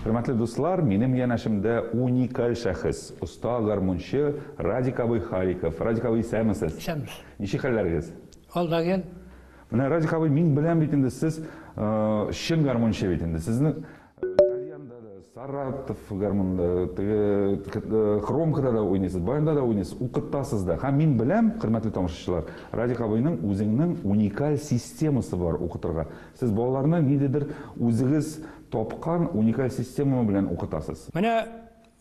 Hürmetli dostlar, benim yanaşımda unikal şahıs, usta garmonchi Radikavoy Harikov. Radikavoy sevmesiz? Sevmez. Nişi halleriniz? Alda gel. Mine Radikavoy min bilen bitinde siz şın garmonchi bitinde. Sizni İtalyan'da da, Saratov garmonda, Xromkada da oynayısız, Bayanda da oynayısız, uqittasız da. Ha min bilem, hürmetli tomoshachilar, Radikavoyning o'zining unikal sistemasi bor o'qitirga. Siz bolalarni nidedir o'zingiz topqan unikal sistema bilen o'qitasiz. Mana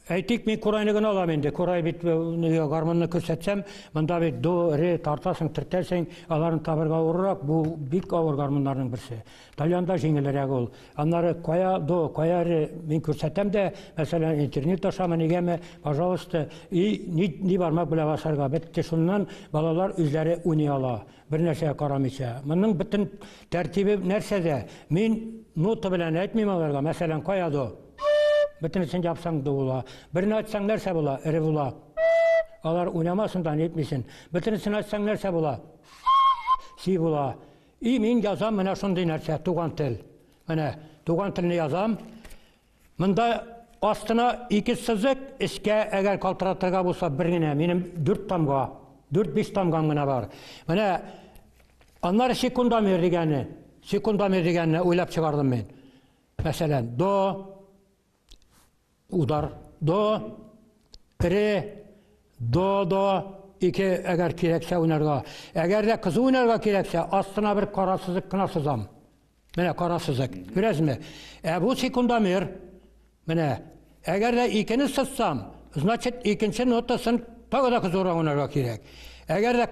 aytik men ko'rayligini olaman endi. Ko'ray bit garmonni ko'rsatsam, bunda bit do, re tartasың, tirtasың, alarni tabirga o'rroq, bu bik og'ir garmonlarning birisi. Talyanda jеңелрәк ул. Аннары koya do, koya re men ko'rsatsam da, masalan, internet aşamı negemi, пожалуйста, ni barmak bilan basarga bitti şundan balalar özleri уйный ала. Bir нәрсә карамыйча. Моның бүтән тәртибе нәрсәдә? Мин нота белән әйтмим аларга, мәсәлән, koya do. Bütünüsün yapsan da ola. Birini açsan nerse bola, eri bola. Alar oynamasından etmesin. Bütünüsünü açsan nerse bola. Si bola. Min yazam, mene şunday nerse, tuğan til. Mene, tuğan tilini yazam. Mında astına iki sızık, iske eğer kaltıratırga bolsa birine, benim 4 tamga, 4-5 tamgan gına var. Mene, anları sekundamer degenini oylap çıkardım ben. Mesela, do, udar, do, re, do, iki eğer kirekse oynarga. Eğer de kızı oynarga kirekse, astına bir karasızlık kına sızam. Mene karasızlık, görez mi? Bu sekundamer, mene, eğer de ikini sızsam, значит, ikinci notasını tağı da kızı oynarga kirek. Eğer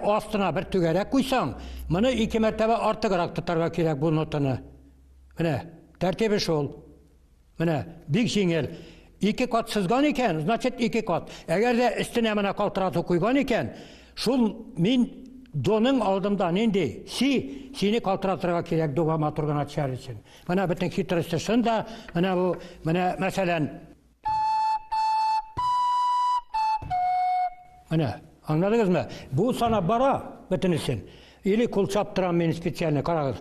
astına bir tügerek koysan, bunu 2 mertebe artıqarak tutarga kirek bu notanı. Mene, tertibi şol. Mene, big жеңел. 2 kat sızgan iken, значит 2 kat. Eğer de üstüne mene kaltıratı koygan iken, şul min donun aldımdan indi, sini kaltıratırga kirek doğa maturgan açar için. Mene bütün hitrisi şunda, mene bu, mene meselen, mene, anladınız mı? Bu sana bara bütünüsün. İli kul çaptıran beni spesialini karağız.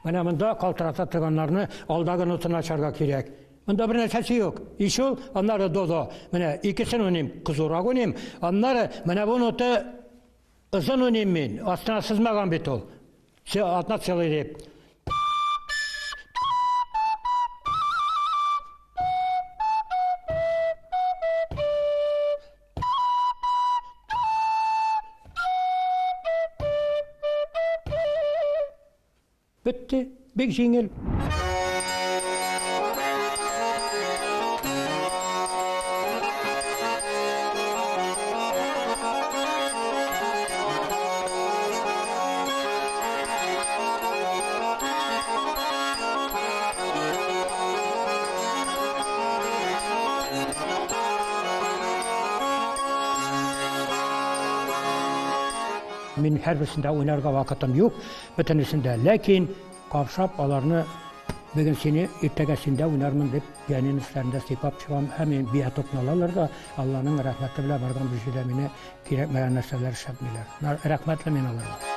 Mana bunda kaltırata tırganlarını aldağı notunu açarga kirek. Bunda bir nesesi yok. İşul, onları dodo. Mana ikisini oynayayım, kızırak oynayayım. Onları, mana bu notu ızın oynayayım ben. Aslına sızmagan bit ol. Atına çalayıp. Bitti. Big жеңел. Min her birisinde oynarga vakıtım yok. Bütünüsünde. Lakin kavşap alarını bugün seni ertegesinde oynarmın deyip piyanin üstlerinde sipap çıkam. Hemen biya topnalarlar da Allah'ın rahmeti bile bargan bir şeyde meni kirek meğer nesneler şapmıyorlar. Rahmetle men alırlar.